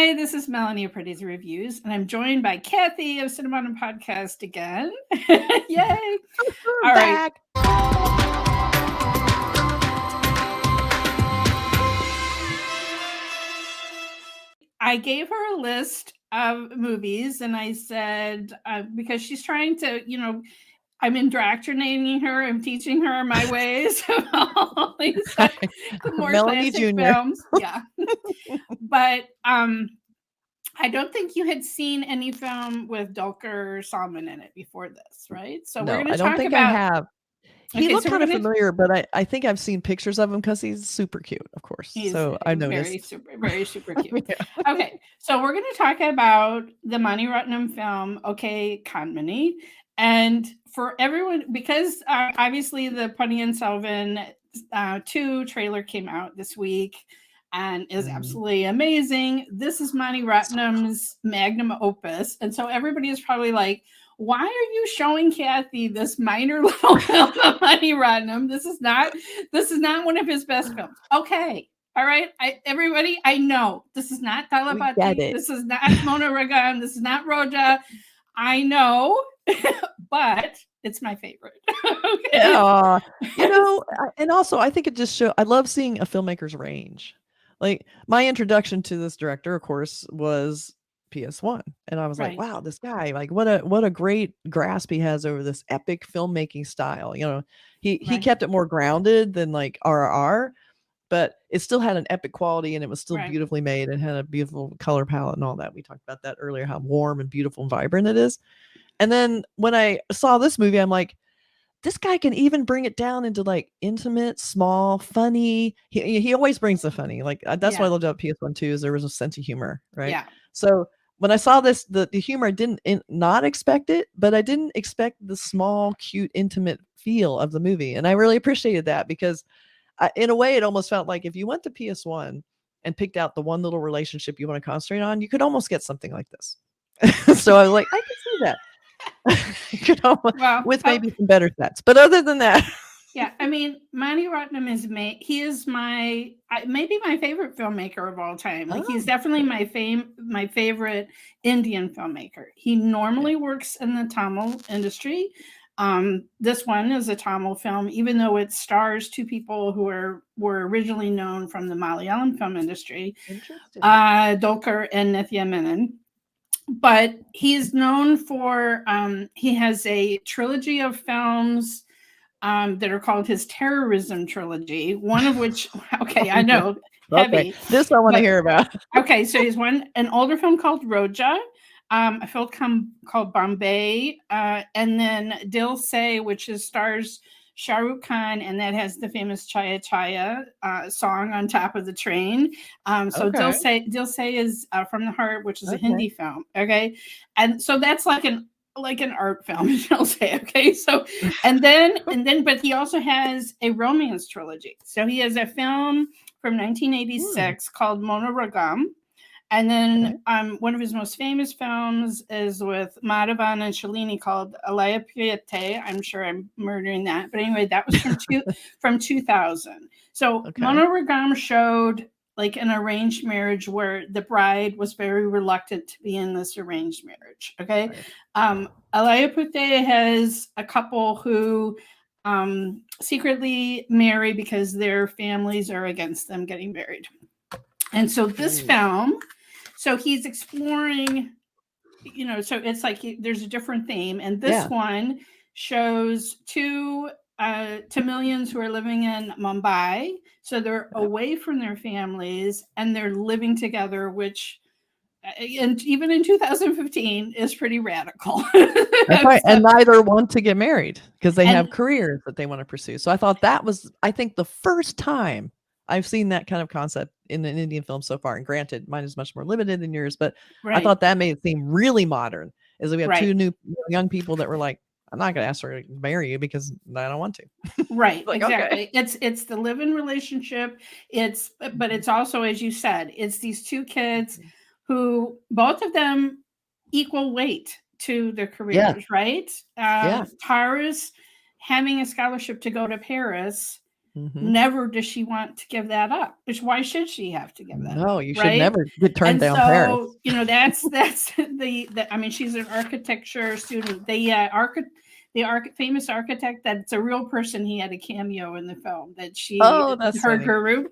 Hi, this is Melanie of Pardesi Reviews, and I'm joined by Kathy of Cinemondo Podcast again. Yay! All right. Back. I gave her a list of movies, and I said, because she's trying to, I'm indoctrinating her. I'm teaching her my ways of all these more Melanie classic Jr. films. Yeah. But I don't think you had seen any film with Dulquer Salmaan in it before this, right? So we're No, going I to don't talk think about. I have. He Okay, looked so we're kind of going to. familiar, but I think I've seen pictures of him because he's super cute, of course. He's So I very noticed. very super cute. Yeah. Okay, so we're going to talk about the Mani Ratnam film OK Kanmani, and for everyone, because obviously the Ponniyin Selvan 2 trailer came out this week and is absolutely amazing. This is Mani Ratnam's magnum opus, and so everybody is probably like, why are you showing Kathy this minor little film of Mani Ratnam? This is not one of his best films. Okay. All right. Everybody, I know this is not Talabati. This is not Mona Ragan. This is not Roja. I know, but it's my favorite. Okay. Yeah. And also I think it just shows, I love seeing a filmmaker's range. Like my introduction to this director, of course, was PS1. And I was like, wow, this guy, like what a great grasp he has over this epic filmmaking style. He kept it more grounded than like RRR, but it still had an epic quality and it was still beautifully made and had a beautiful color palette and all that. We talked about that earlier, how warm and beautiful and vibrant it is. And then when I saw this movie, I'm like, this guy can even bring it down into like intimate, small, funny. He always brings the funny. Like that's what I loved about PS1 too, is there was a sense of humor, right? Yeah. So when I saw this, the humor, I didn't not expect it, but I didn't expect the small, cute, intimate feel of the movie, and I really appreciated that because, in a way, it almost felt like if you went to PS1 and picked out the one little relationship you want to concentrate on, you could almost get something like this. So I was like, I can see that. With maybe some better sets, but other than that, yeah, I mean, Mani Ratnam he is maybe my favorite filmmaker of all time. Like he's definitely my favorite Indian filmmaker. He normally works in the Tamil industry. This one is a Tamil film, even though it stars two people who were originally known from the Malayalam film industry, Dulquer and Nithya Menen. But he's known for he has a trilogy of films that are called his terrorism trilogy, one of which, okay, I know, heavy. This I want to hear about. Okay, so he's an older film called Roja, a film called Bombay, and then Dil Se, which stars Shah Rukh Khan, and that has the famous Chaya Chaya song on top of the train. So Dil Se is From the Heart, which is a Hindi film. Okay, and so that's like an art film, I'll say. Okay, so and then but he also has a romance trilogy. So he has a film from 1986 called Mona Ragam. And then one of his most famous films is with Madhavan and Shalini called Alaya Piyate. I'm sure I'm murdering that. But anyway, that was from 2000. So Mona Ragam showed like an arranged marriage where the bride was very reluctant to be in this arranged marriage. Okay. Alaya Piyate has a couple who secretly marry because their families are against them getting married. And so this film, so he's exploring, so it's like there's a different theme. And this one shows two Tamilians who are living in Mumbai. So they're away from their families and they're living together, which and even in 2015 is pretty radical. That's right. And neither want to get married because they have careers that they want to pursue. So I thought that was, I think, the first time I've seen that kind of concept in an Indian film so far. And granted, mine is much more limited than yours, but I thought that made it seem really modern. Is that we have two new young people that were like, I'm not going to ask her to marry you because I don't want to. Right. Like, exactly. Okay. It's the live-in relationship. But it's also, as you said, it's these two kids who both of them equal weight to their careers, right? Tara's having a scholarship to go to Paris Never does she want to give that up. Which why should she have to give that up? No, you should never get turned down. So, that's the I mean, she's an architecture student. The famous architect, that's a real person. He had a cameo in the film that she her guru.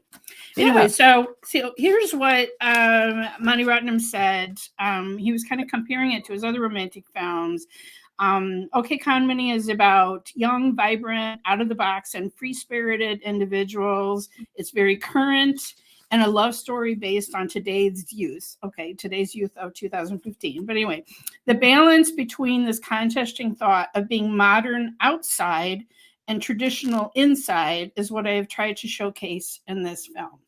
Anyway, so here's what Mani Ratnam said. He was kind of comparing it to his other romantic films. OK Kanmani is about young, vibrant, out of the box, and free-spirited individuals. It's very current and a love story based on today's youth. Okay, today's youth of 2015. But anyway, the balance between this contrasting thought of being modern outside and traditional inside is what I have tried to showcase in this film.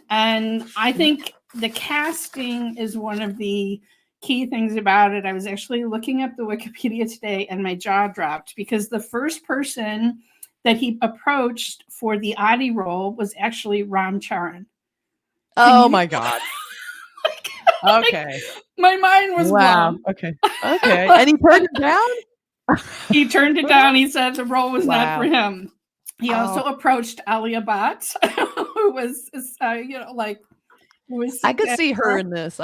And I think the casting is one of the key things about it. I was actually looking up the Wikipedia today and my jaw dropped because the first person that he approached for the Adi role was actually Ram Charan. Oh my God. Okay. My mind was blown. Okay. And he turned it down? He turned it down. He said the role was not for him. He also approached Alia Bhatt, who was, I could see her in this.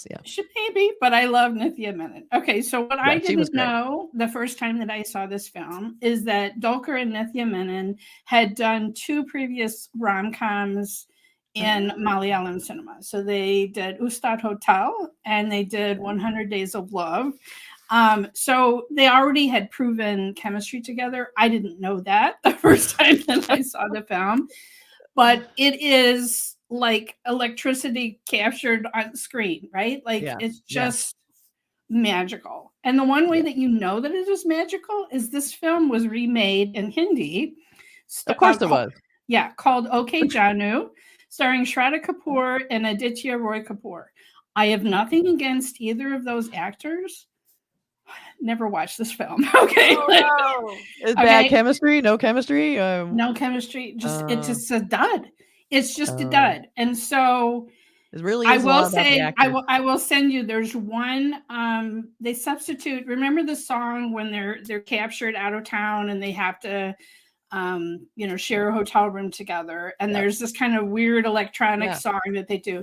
Yeah. Maybe, but I love Nithya Menen. Okay, so what I didn't know the first time that I saw this film is that Dulquer and Nithya Menen had done 2 previous rom-coms in Malayalam cinema. So they did Ustad Hotel and they did 100 Days of Love. So they already had proven chemistry together. I didn't know that the first time that I saw the film, but it is like electricity captured on screen, right? Like it's just magical. And the one way that you know that it is magical is this film was remade in Hindi. Of course it was. Yeah, called OK Janu, starring Shraddha Kapoor and Aditya Roy Kapoor. I have nothing against either of those actors. Never watched this film. Okay. Is bad chemistry? No chemistry? No chemistry. It's just a dud. It's just a dud. And so it really is I will send you, there's one, they substitute, remember the song when they're captured out of town and they have to share a hotel room together, and there's this kind of weird electronic song that they do.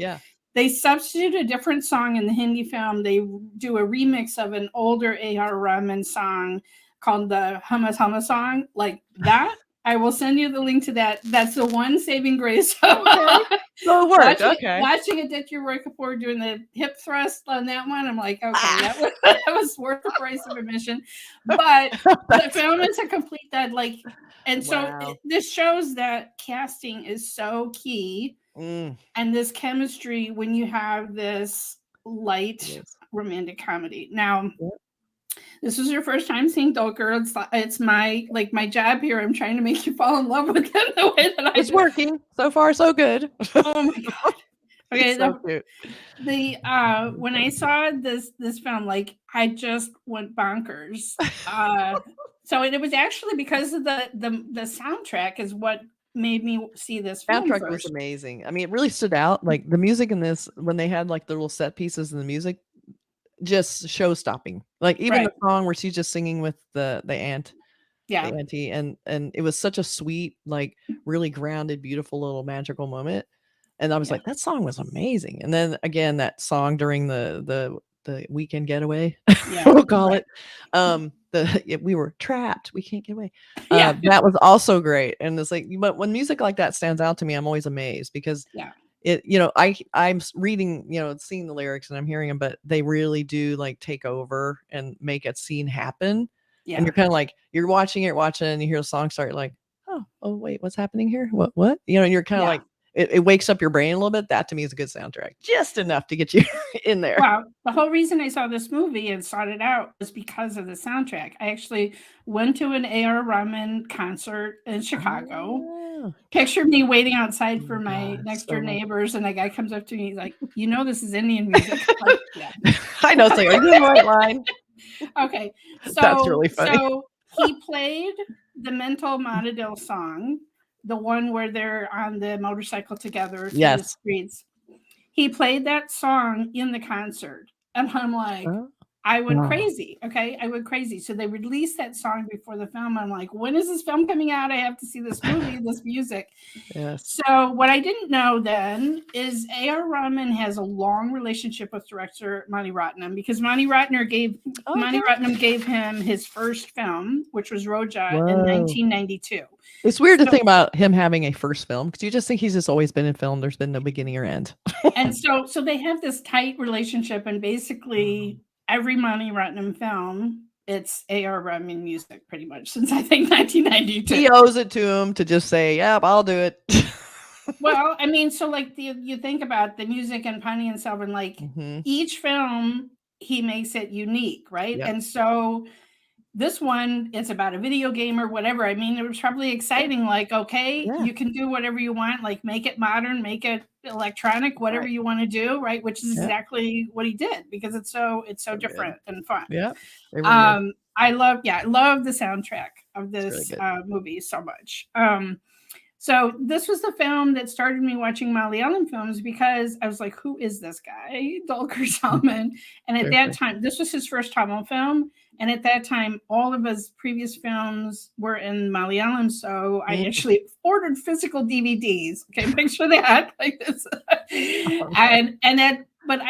They substitute a different song in the Hindi film. They do a remix of an older A.R. Rahman song called the Hummus Hummus song, like that. I will send you the link to that. That's the one saving grace. Okay. So it worked. Watching Aditya Roy Kapoor doing the hip thrust on that one, I'm like, okay, that was worth the price of admission. But the film is a complete dud. This shows that casting is so key. And this chemistry when you have this light romantic comedy. Now, this is your first time seeing Dulquer. It's my job here. I'm trying to make you fall in love with him the way that it's working. So far, so good. Oh my God. Okay, so cute. When I saw this film, I just went bonkers. So it was actually because of the soundtrack is what made me see this film soundtrack first. Was amazing. I mean, it really stood out. Like the music in this, when they had like the little set pieces in the music, just show stopping. Like even the song where she's just singing with the aunt, the auntie, and it was such a sweet, like really grounded, beautiful little magical moment. And I was like, that song was amazing. And then again, that song during the weekend getaway, we'll call it. We were trapped. We can't get away. That was also great. And it's like, but when music like that stands out to me, I'm always amazed because I'm reading, seeing the lyrics and I'm hearing them, but they really do like take over and make a scene happen. Yeah. And you're kind of like, you're watching and you hear the song start like, oh wait, what's happening here? What? And you're kind of like, it wakes up your brain a little bit. That to me is a good soundtrack, just enough to get you in there. Well, the whole reason I saw this movie and sought it out was because of the soundtrack. I actually went to an A.R. Rahman concert in Chicago. Picture me waiting outside for my next door neighbors, and a guy comes up to me, he's like, this is Indian music. Like, I know. It's like, are you in the right line? Okay. So that's really funny. So he played the Mental Monadil song, the one where they're on the motorcycle together through the streets. He played that song in the concert. And I'm like, I went crazy. Okay. I went crazy. So they released that song before the film. I'm like, when is this film coming out? I have to see this movie, this music. Yes. So what I didn't know then is A.R. Rahman has a long relationship with director Mani Ratnam, because Mani Ratnam gave him his first film, which was Roja in 1992. It's weird to think about him having a first film, because you just think he's just always been in film. There's been no beginning or end. And so they have this tight relationship, and basically every Mani Ratnam film, it's A.R. Rahman music pretty much since I think 1992. He owes it to him to just say, "Yep, I'll do it." Well, I mean, so like you think about the music and Pani and Selvin, like each film he makes it unique, right? Yep. And so this one, it's about a video game or whatever. I mean, it was probably exciting. Like, okay, you can do whatever you want, like make it modern, make it electronic, whatever you want to do, right? Which is exactly what he did, because it's so different and fun. Yeah. I love the soundtrack of this movie so much. So this was the film that started me watching Malayalam films, because I was like, who is this guy, Dulquer Salmaan? And at that time, this was his first Tamil film. And at that time, all of his previous films were in Malayalam. So I actually ordered physical DVDs. Okay, picture that, like this.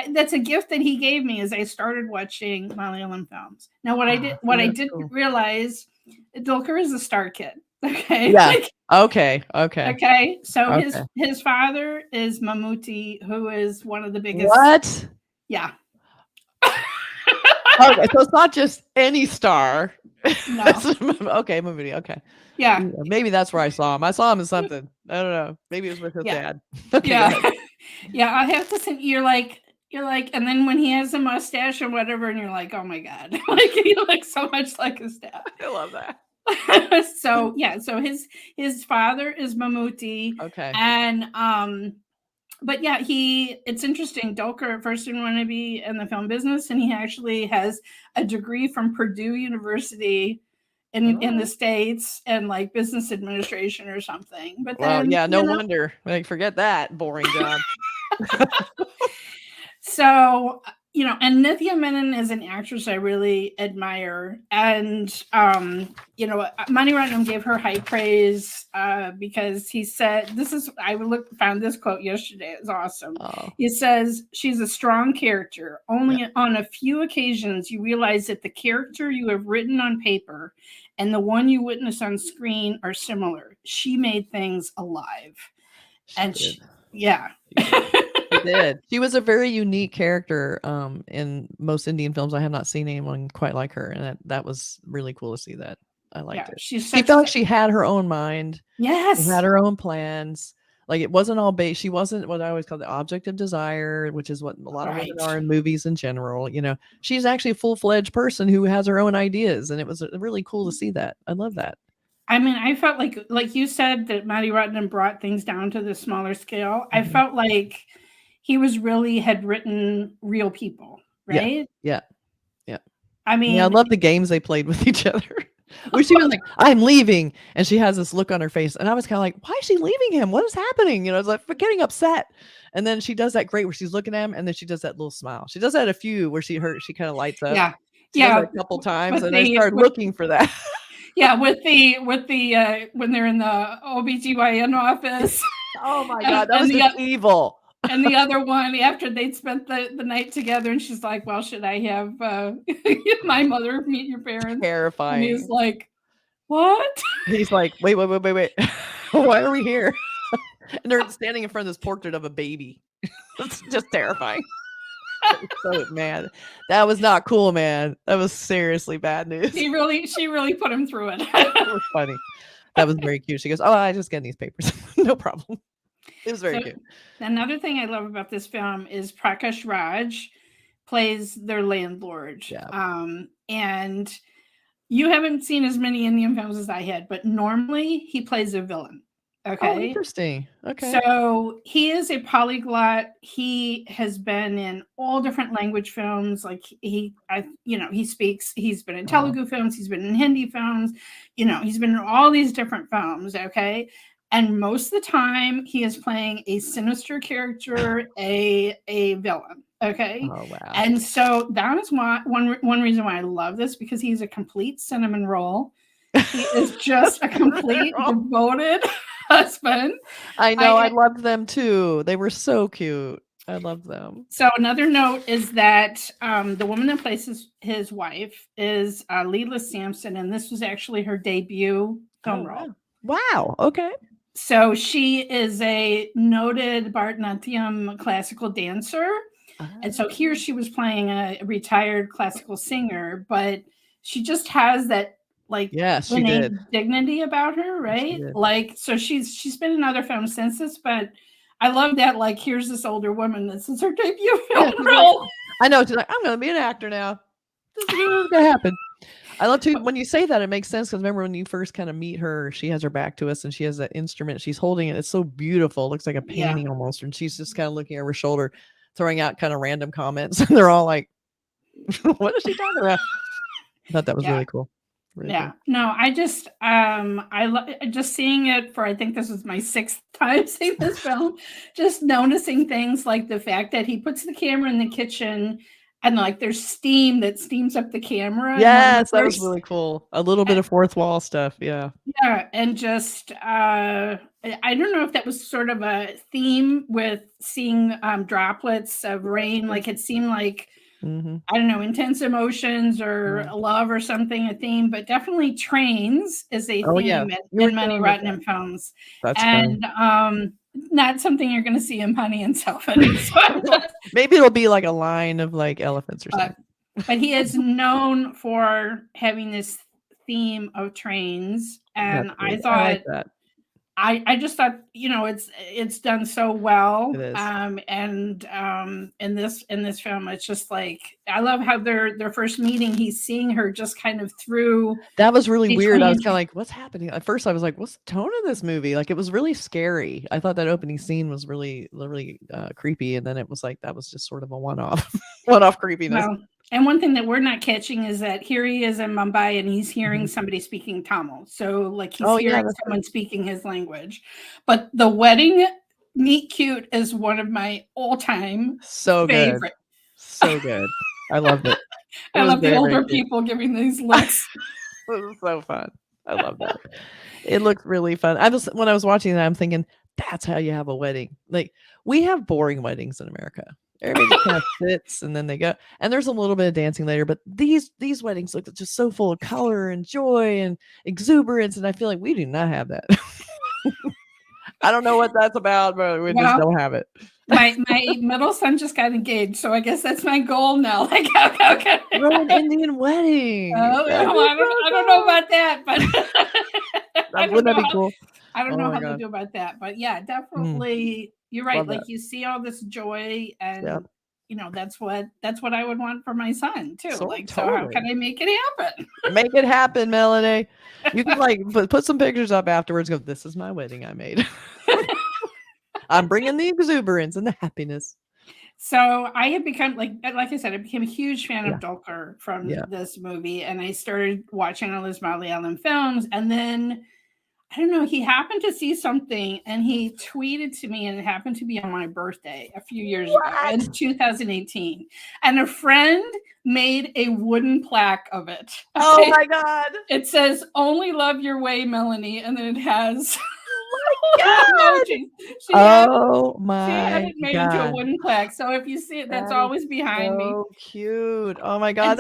That's a gift that he gave me as I started watching Malayalam films. Now, what I didn't realize, Dulquer is a star kid. Okay. Yeah. Okay. So his father is Mammootty, who is one of the biggest. What? Yeah. Okay, so it's not just any star. No. Okay, Mammootty. Okay. Yeah. Maybe that's where I saw him. I saw him in something. I don't know. Maybe it was with his dad. Okay, yeah. I have to say, you're like, and then when he has a mustache or whatever, and you're like, oh my God, like he looks so much like his dad. I love that. So his father is Mammootty. Okay. And but yeah, it's interesting. Dulquer at first didn't want to be in the film business, and he actually has a degree from Purdue University in the States, and like business administration or something. But then, no wonder. Like, forget that boring job. So, and Nithya Menen is an actress I really admire. And, Mani Ratnam gave her high praise because he said, found this quote yesterday. It's awesome. Oh. He says, she's a strong character. Only on a few occasions you realize that the character you have written on paper and the one you witness on screen are similar. She made things alive. She did. She was a very unique character in most Indian films. I have not seen anyone quite like her, and that was really cool to see that. I liked it. She felt like she had her own mind. Yes. She had her own plans. Like, it wasn't all based. She wasn't what I always call the object of desire, which is what a lot of women are in movies in general. She's actually a full-fledged person who has her own ideas, and it was really cool to see that. I love that. I mean, I felt like you said that Mani Ratnam brought things down to the smaller scale. I felt like he had written real people, right? Yeah. I mean, I love the games they played with each other. Where she was like, I'm leaving. And she has this look on her face. And I was kind of like, why is she leaving him? What is happening? It's like, we're getting upset. And then she does that great where she's looking at him, and then she does that little smile. She does that a few where she kind of lights up. Yeah. A couple times. And I started looking for that. Yeah, with the when they're in the OBGYN office. Oh my God, that was just evil. And the other one, after they'd spent the night together, and she's like, well, should I have my mother meet your parents? Terrifying. And he's like, what? He's like, wait. Why are we here? And they're standing in front of this portrait of a baby. It's just terrifying. So, man, that was not cool, man. That was seriously bad news. She really put him through it. It was funny. That was very cute. She goes, I just get these papers. No problem. It was very cute. Another thing I love about this film is Prakash Raj plays their landlord. Yeah. And you haven't seen as many Indian films as I had, but normally he plays a villain. Okay. Oh, interesting. Okay. So he is a polyglot. He has been in all different language films. Like he speaks. He's been in Telugu films. He's been in Hindi films. He's been in all these different films. Okay. And most of the time he is playing a sinister character, a villain. Okay. Oh, wow. And so that is one reason why I love this, because he's a complete cinnamon roll. He is just a complete devoted husband. I know. I loved them too. They were so cute. I love them. So another note is that the woman that plays his wife is Leela Samson, and this was actually her debut film role. Wow. Okay. So she is a noted Bharatanatyam classical dancer. And so here she was playing a retired classical singer, but she just has that like innate dignity about her, right? Like, so she's been in other films since this, but I love that, like, here's this older woman, this is her debut film role. I know. She's like, I'm going to be an actor now. This is going to happen. I love to, when you say that, it makes sense, because remember when you first kind of meet her, she has her back to us and she has that instrument. She's holding it. It's so beautiful. It looks like a painting almost. And she's just kind of looking over her shoulder, throwing out kind of random comments. And they're all like, what is she talking about? I thought that was really cool. Really cool. No, I just just seeing it for, I think this was my 6th time seeing this film, just noticing things like the fact that he puts the camera in the kitchen and like there's steam that steams up the camera. Yes, that was really cool. A little bit of fourth wall stuff. Yeah. Yeah. And just, I don't know if that was sort of a theme with seeing droplets of rain. Like it seemed like, I don't know, intense emotions or love or something, a theme, but definitely trains is a theme in Mani Ratnam films. That's and not something you're going to see in Honey and Self. Maybe it'll be like a line of like elephants or something. But he is known for having this theme of trains, and I thought, I like that. I just thought, you know, it's done so well. It is. And in this film, it's just like, I love how their first meeting, he's seeing her just kind of through. That was really weird. I was kind of like, what's happening? At first I was like, what's the tone of this movie? Like, it was really scary. I thought that opening scene was really creepy, and then it was like, that was just sort of a one-off creepiness. Well, and one thing that we're not catching is that here he is in Mumbai and he's hearing somebody speaking Tamil. So like he's hearing someone speaking his language. But the wedding meet cute is one of my all-time favorite. Good. So good. I loved it. I love the older people giving these looks. It was so fun. I love that. It looked really fun. When I was watching that, I'm thinking, that's how you have a wedding. Like, we have boring weddings in America. Everybody just kind of sits and then they go, and there's a little bit of dancing later, but these weddings look just so full of color and joy and exuberance, and I feel like we do not have that. I don't know what that's about, but we just don't have it. My middle son just got engaged, so I guess that's my goal now. Like, okay. An Indian wedding. I don't know about that, but wouldn't that be cool? I don't know how to do about that, but yeah, definitely. You're right. Love like that. You see all this joy, and you know, that's what I would want for my son too. So how can I make it happen? Make it happen, Melanie. You can like put some pictures up afterwards. Go, this is my wedding I made. I'm bringing the exuberance and the happiness. So I have become like I said, I became a huge fan of Dulquer from this movie, and I started watching all his Malayalam films, and then I don't know, he happened to see something and he tweeted to me, and it happened to be on my birthday a few years ago in 2018. And a friend made a wooden plaque of it. Oh my God. It says, "Only love your way, Melanie." And then it has emoji. She had it made into a wooden plaque. So if you see it, that's always behind me. So cute. Oh my God.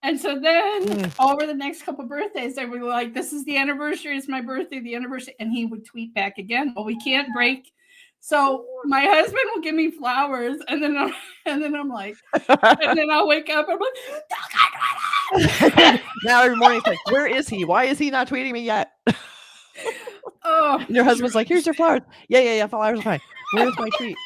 And so then over the next couple of birthdays, they were like, "This is the anniversary. It's my birthday, the anniversary." And he would tweet back again, "Well, we can't break." So my husband will give me flowers, and then I'm like, and then I'll wake up and I'm like, now every morning it's like, where is he? Why is he not tweeting me yet? And your husband's like, "Here's your flowers." Yeah, flowers are fine. Where's my tweet?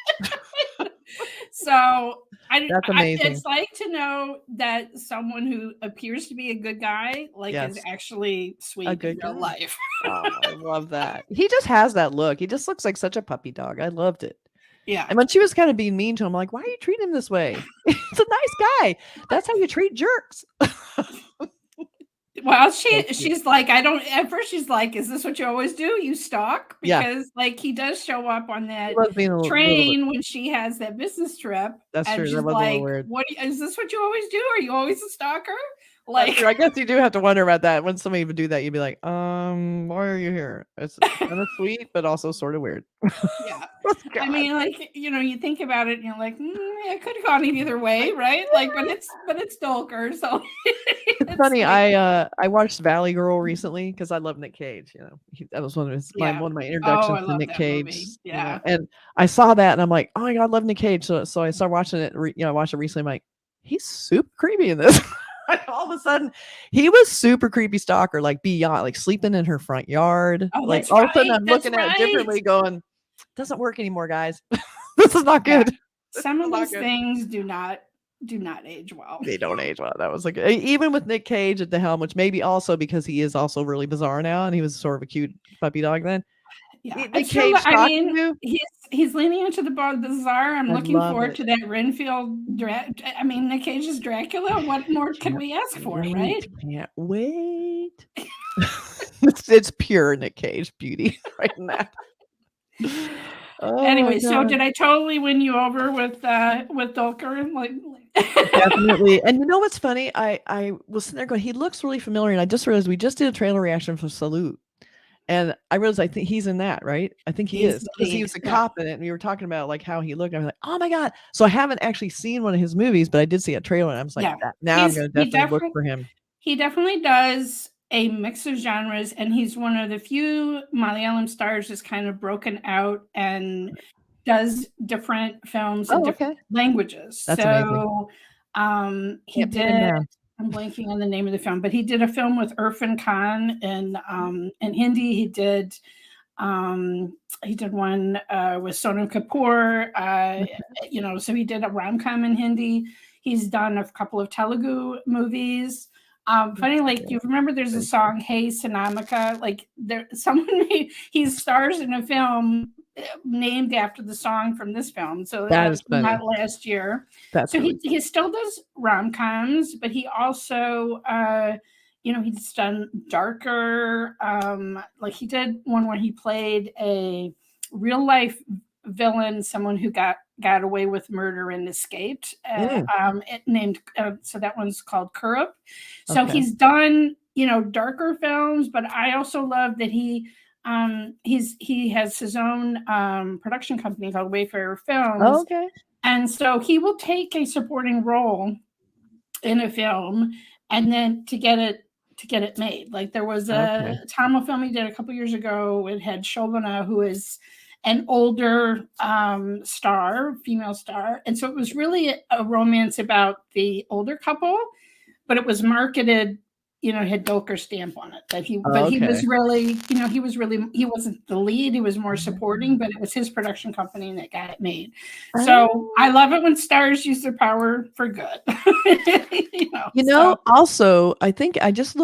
So that's amazing. It's like to know that someone who appears to be a good guy, like, is actually sweet in real life. Oh, I love that. He just has that look. He just looks like such a puppy dog. I loved it. Yeah. And when she was kind of being mean to him, like, why are you treating him this way? He's a nice guy. That's how you treat jerks. Well, she's like, I don't. At first, she's like, "Is this what you always do? You stalk?" Because like he does show up on that train when she has that business trip. That's and true. She's That was like, a little weird. "What is this? What you always do? Are you always a stalker?" Like, I guess you do have to wonder about that. When somebody would do that, you'd be like, why are you here? It's kind of sweet, but also sort of weird. Yeah. I mean, like, you think about it and you're like, it could have gone either way, right? Like, but it's Dulquer, so it's funny. Like, I watched Valley Girl recently because I love Nick Cage. That was one of one of my introductions to Nick Cage. Yeah. And I saw that and I'm like, oh my God, I love Nick Cage. So I started watching it. I watched it recently. I'm like, he's super creepy in this. All of a sudden, he was super creepy stalker, like beyond, like sleeping in her front yard. Oh, like all of a sudden, I'm looking at it differently, going, doesn't work anymore, guys. This is not good. Some of those things do not age well. They don't age well. That was like, even with Nick Cage at the helm, which maybe also because he is also really bizarre now, and he was sort of a cute puppy dog then. Yeah, Nick Cage. I mean, he's leaning into the bizarre. I'm looking forward to that Renfield. I mean, Nick Cage's Dracula. What more can we ask for, right? Can't wait. it's pure Nick Cage beauty right in that. Anyway, so did I totally win you over with Dulquer? Like, definitely. And you know what's funny? I was sitting there going, he looks really familiar, and I just realized we just did a trailer reaction for Salute. And I realized I think he's in that, right? I think he is, because he was a cop in it, and we were talking about like how he looked. I was like, oh my God. So I haven't actually seen one of his movies, but I did see a trailer, and I was like, now I'm going to definitely look for him. He definitely does a mix of genres, and he's one of the few Malayalam stars that's kind of broken out and does different films in different languages. That's amazing. He did. I'm blanking on the name of the film, but he did a film with Irfan Khan in Hindi. He did one with Sonam Kapoor. So he did a rom-com in Hindi. He's done a couple of Telugu movies. Funny, like, you remember there's a song, Hey Sanamika, like he stars in a film named after the song from this film. So that was not last year. So he still does rom-coms, but he also he's done darker, like he did one where he played a real life villain, someone who got away with murder and escaped, so that one's called Kurup. So he's done darker films, but I also love that he has his own production company called Wayfarer Films. And so he will take a supporting role in a film and then to get it made. Like there was a Tamil film he did a couple years ago. It had Shobana, who is an older female star. And so it was really a romance about the older couple, but it was marketed, had Dulquer stamp on it. That he was really, he wasn't the lead, he was more supporting, but it was his production company that got it made. So I love it when stars use their power for good. Also, I think I just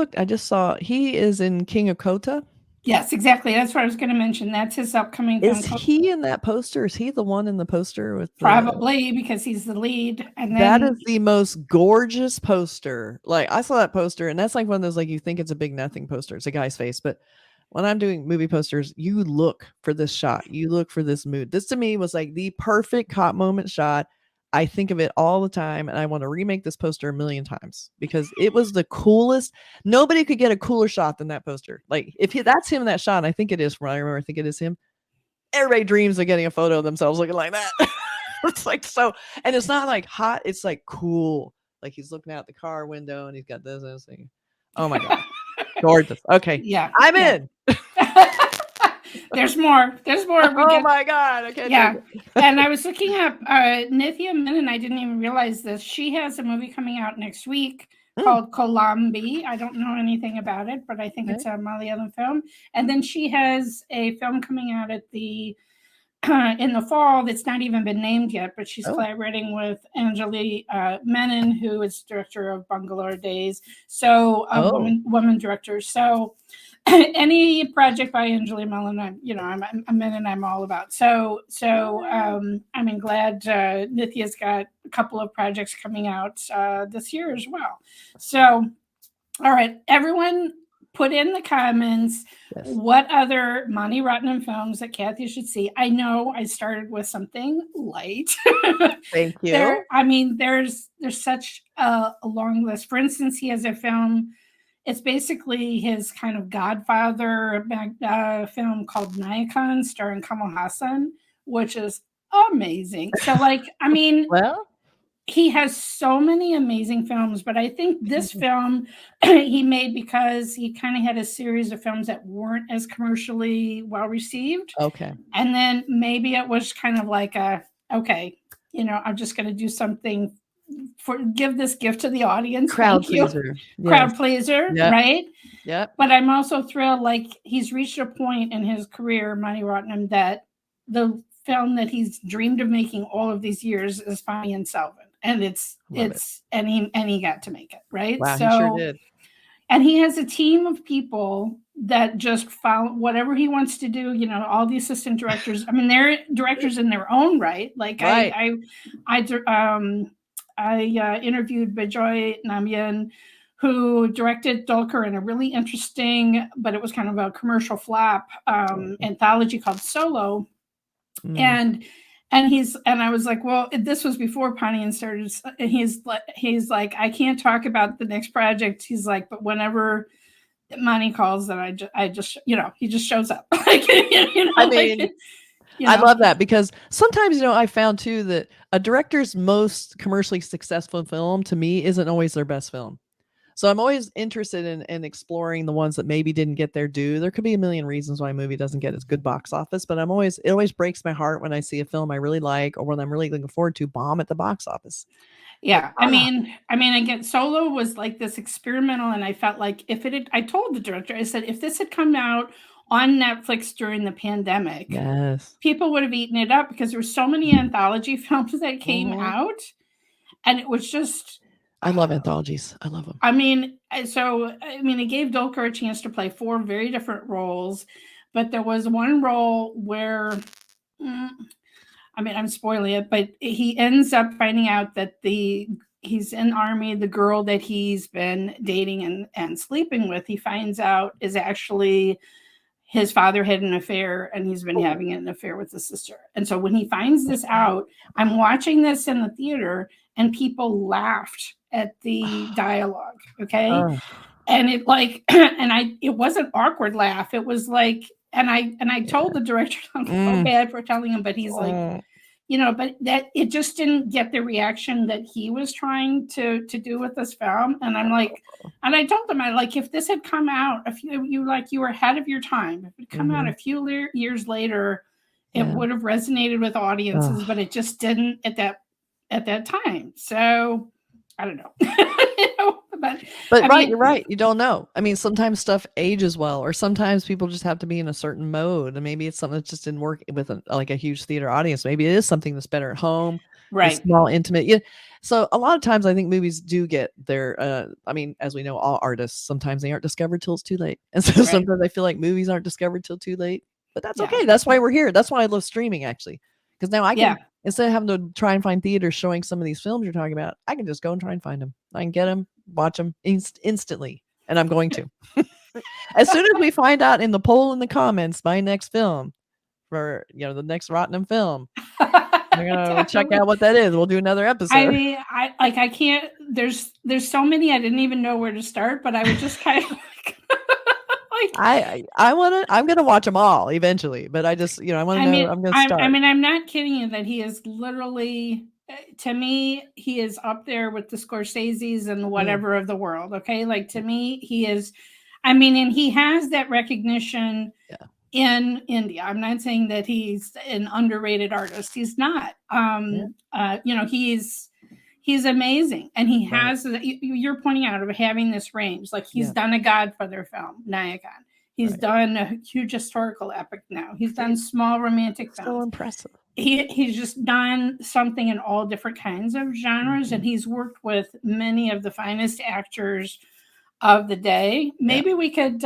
saw he is in King of Kota. Yes, exactly. That's what I was going to mention. That's his upcoming film. Is he in that poster? Is he the one in the poster with probably because he's the lead? And then that is the most gorgeous poster. Like I saw that poster, and that's like one of those, like, you think it's a big nothing poster. It's a guy's face, but when I'm doing movie posters, you look for this shot. You look for this mood. This to me was like the perfect cop moment shot. I think of it all the time, and I want to remake this poster a million times because it was the coolest. Nobody could get a cooler shot than that poster. Like that's him in that shot, I think it is. From what I remember, I think it is him. Everybody dreams of getting a photo of themselves looking like that. It's like so, and it's not like hot. It's like cool. Like he's looking out the car window and he's got this thing. Oh my God, gorgeous. Okay, yeah, I'm in. There's more. Oh my God. Okay. Yeah. And I was looking up Nithya Menen. I didn't even realize this. She has a movie coming out next week called Kolambi. I don't know anything about it, but I think it's a Malayalam film. And then she has a film coming out at in the fall that's not even been named yet, but she's collaborating with Anjali Menon, who is director of Bangalore Days. So a woman director. So any project by Anjali Menon, I'm in and I'm all about. So I'm glad Nithya's got a couple of projects coming out this year as well. So All right, everyone, put in the comments what other Mani Ratnam films that Kathy should see. I know I started with something light. Thank you. There's such a long list. For instance, he has a film. It's basically his kind of Godfather film called Nayakan, starring Kamal Hassan, which is amazing. So, well, he has so many amazing films, but I think this film he made because he kind of had a series of films that weren't as commercially well received. Okay. And then maybe it was kind of like okay, I'm just going to do something give this gift to the audience. Crowd pleaser. Yes. Crowd pleaser, yep. Right? Yep. But I'm also thrilled, he's reached a point in his career, Mani Ratnam, that the film that he's dreamed of making all of these years is finally in Salvin. And he got to make it, right? Wow, he sure did. And he has a team of people that just follow whatever he wants to do. All the assistant directors. They're directors in their own right. Right. I interviewed Bejoy Namyan, who directed Dulquer in a really interesting, but it was kind of a commercial flop anthology called Solo. And I was like, well, this was before Pontian started. And he's like, I can't talk about the next project. He's like, but whenever Mani calls, then I just he just shows up. I love that, because sometimes, I found too that a director's most commercially successful film to me isn't always their best film. So I'm always interested in exploring the ones that maybe didn't get their due. There could be a million reasons why a movie doesn't get its good box office, but it always breaks my heart when I see a film I really like, or when I'm really looking forward to, bomb at the box office. Yeah. Again, Solo was like this experimental, and I felt like I told the director, I said, if this had come out on Netflix during the pandemic, yes, people would have eaten it up, because there were so many anthology films that came out, and it was just, I love anthologies. I love them. It gave Dulquer a chance to play 4 very different roles, but there was one role where, I'm spoiling it, but he ends up finding out that he's in army. The girl that he's been dating and sleeping with, he finds out is actually his father had an affair, and he's been having an affair with his sister. And so when he finds this out, I'm watching this in the theater, and people laughed at the dialogue. Okay. And it it wasn't awkward laugh. It was like, and I told the director, I felt bad for telling him, but he's like, but that it just didn't get the reaction that he was trying to do with this film. And I'm like, and I told him, if this had come out you were ahead of your time. If it had come out a few years later, it would have resonated with audiences, but it just didn't at that time. So I don't know. But right, you're right. You don't know. Sometimes stuff ages well, or sometimes people just have to be in a certain mode, and maybe it's something that just didn't work with a huge theater audience. Maybe it is something that's better at home, right? Small, intimate. Yeah. So a lot of times, I think movies do get their. As we know, all artists, sometimes they aren't discovered till it's too late, and so sometimes I feel like movies aren't discovered till too late. But that's okay. That's why we're here. That's why I love streaming, actually, because now I can. Instead of having to try and find theaters showing some of these films you're talking about, I can just go and try and find them. I can get them, watch them instantly, and I'm going to. As soon as we find out in the poll in the comments my next film for the next Ratnam film, we're gonna check out what that is. We'll do another episode. I can't. There's so many I didn't even know where to start, but I would just kind of. I'm gonna watch them all eventually, but I just I want to know. I'm gonna start. I'm not kidding you that he is literally, to me, he is up there with the Scorseses and whatever of the world. Okay, to me, he is. And he has that recognition in India. I'm not saying that he's an underrated artist. He's not. He's amazing, and he has. You're pointing out of having this range. He's done a Godfather film, Nayakan. He's done a huge historical epic now. He's done small romantic films. So impressive. He's just done something in all different kinds of genres, and he's worked with many of the finest actors of the day. Maybe we could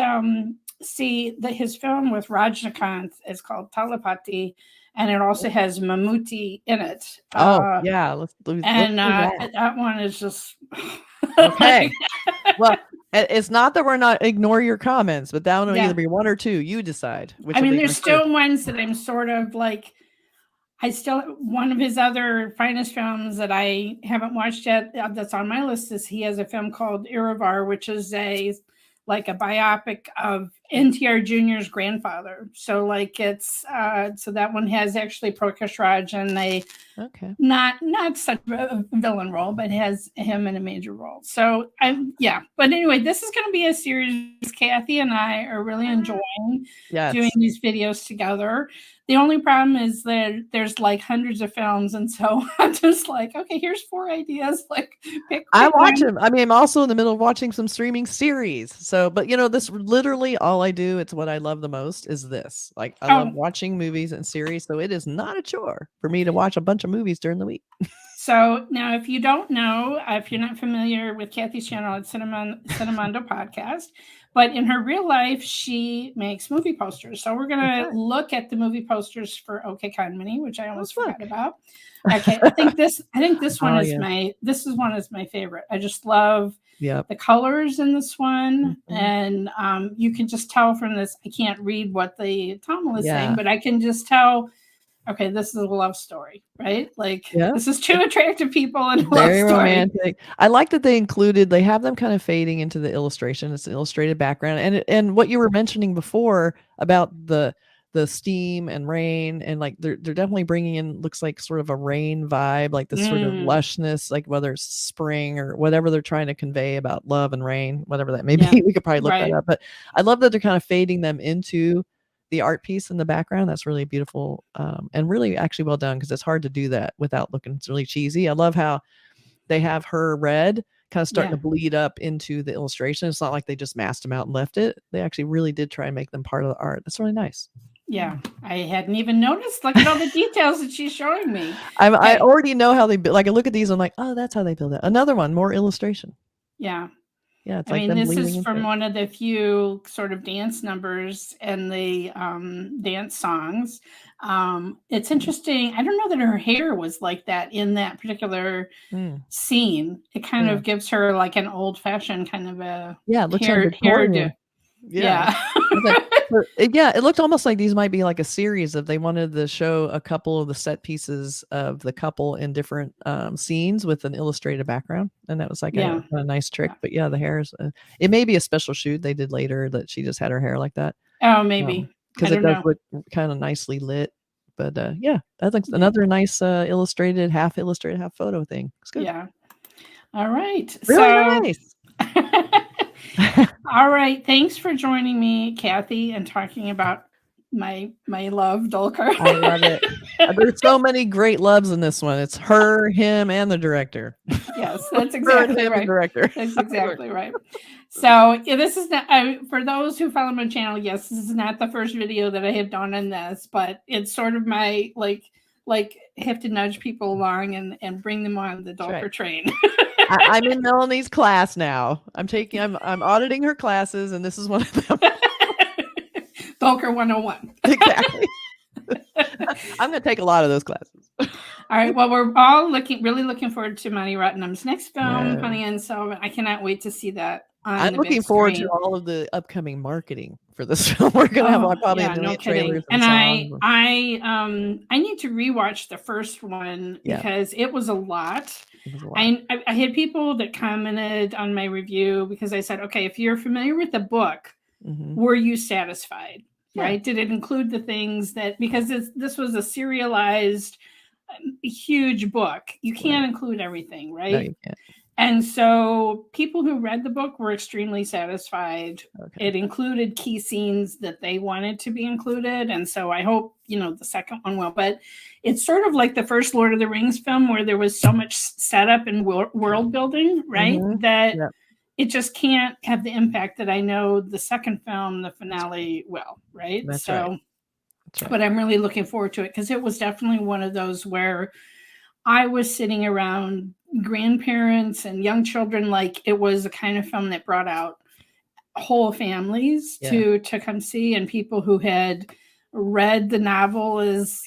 see that his film with Rajnikanth is called Talapati, and it also has Mammootty in it. Let's that one is just okay. Well, It's not that we're not ignore your comments, but that one will Yeah. either be one or two. You decide which. I will mean, be there's your still first. ones that I'm sort of like, one of his other finest films that I haven't watched yet that's on my list is he has a film called Iravar, which is a biopic of NTR Jr.'s grandfather. So like it's so that one has actually Prakash Raj and Okay. not such a villain role, but has him in a major role. So but anyway, this is going to be a series Kathy and I are really enjoying doing these videos together. The only problem is that there's like hundreds of films, and so I'm just like, okay, here's 4 ideas. Like, pick I watch one. them. I mean, I'm also in the middle of watching some streaming series. So, but this literally all I do. It's what I love the most is this. Like, I love watching movies and series. So it is not a chore for me to watch a bunch of movies during the week. So now, if you don't know, if you're not familiar with Kathy's channel at Cinemondo Podcast, but in her real life, she makes movie posters. So we're going to look at the movie posters for OK Kanmani, which I almost forgot about. Okay, I think this one is one is my favorite. I just love the colors in this one, and you can just tell from this. I can't read what the Tamil is saying, but I can just tell. Okay, this is a love story, right? Like, this is two attractive people in a very love story. romantic. I like that they have them kind of fading into the illustration. It's an illustrated background, and what you were mentioning before about the steam and rain, and like they're definitely bringing in, looks like sort of a rain vibe, like this sort of lushness, like whether it's spring or whatever they're trying to convey about love and rain, whatever that may be. We could probably look that up, but I love that they're kind of fading them into the art piece in the background. That's really beautiful, and really actually well done, because it's hard to do that without looking really cheesy. I love how they have her red kind of starting to bleed up into the illustration. It's not like they just masked them out and left it. They actually really did try and make them part of the art. That's really nice. Yeah, I hadn't even noticed. Look at all the details that she's showing me. I already know how they build. Like, I look at these, I'm like, oh, that's how they build it. Another one, more illustration. Yeah. Yeah, it's I like mean, them this bleeding is from into it. one of the few sort of dance numbers and the dance songs. It's interesting. I don't know that her hair was like that in that particular scene. It kind of gives her like an old-fashioned kind of a it looks like hairdo. Victorian. Yeah. It looked almost like these might be like a series if they wanted to show a couple of the set pieces of the couple in different scenes with an illustrated background, and that was like a nice trick. But the hair is it may be a special shoot they did later that she just had her hair like that. Oh, maybe, because it does look kind of nicely lit. But I think another nice illustrated, half photo thing. It's good. Yeah. All right. Really nice. All right. Thanks for joining me, Kathy, and talking about my love, Dulquer. I love it. There's so many great loves in this one. It's her, him, and the director. Yes, that's exactly right. Director. That's exactly right. So this is not for those who follow my channel. Yes, this is not the first video that I have done on this, but it's sort of my like have to nudge people along and bring them on the Dulquer train. I'm in Melanie's class now. I'm auditing her classes, and this is one of them. Dulquer 101. Exactly. I'm going to take a lot of those classes. All right. Well, we're all really looking forward to Mani Ratnam's next film, Honey and so I cannot wait to see that. I'm looking forward to all of the upcoming marketing for this film. We're going to have probably trailers and songs. I need to rewatch the first one because it was a lot. I had people that commented on my review because I said, okay, if you're familiar with the book, were you satisfied? Right? Did it include the things that, because this was a serialized, huge book, you can't include everything, right? No, you can't. And so people who read the book were extremely satisfied. It included key scenes that they wanted to be included. And so I hope, the second one will. But it's sort of like the first Lord of the Rings film where there was so much setup and world building, right? That it just can't have the impact that I know the second film, the finale, will, right? That's right. But I'm really looking forward to it because it was definitely one of those where I was sitting around grandparents and young children, like it was a kind of film that brought out whole families to come see, and people who had read the novel as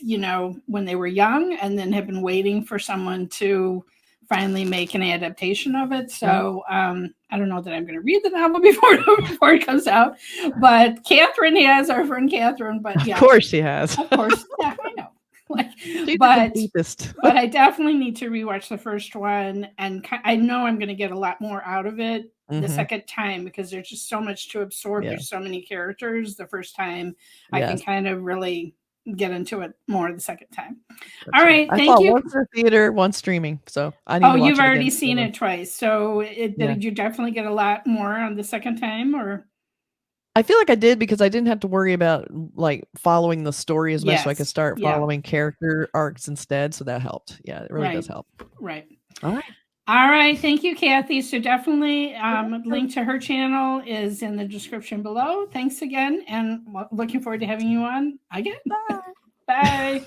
when they were young and then have been waiting for someone to finally make an adaptation of it. So I don't know that I'm going to read the novel before it comes out. But Catherine has, our friend Catherine. But yeah, of course she has. Of course, yeah, I know. But I definitely need to rewatch the first one, and I know I'm going to get a lot more out of it the second time because there's just so much to absorb. There's so many characters. The first time, I can kind of really get into it more the second time. All right, thank you. Once in the theater, once streaming. So I need to watch you've already seen it twice. So did you definitely get a lot more on the second time, or? I feel like I did because I didn't have to worry about like following the story as much, so I could start following character arcs instead. So that helped. Yeah, it really does help. Right. All right. All right. Thank you, Kathy. So definitely link to her channel is in the description below. Thanks again. And looking forward to having you on again. Bye. Bye.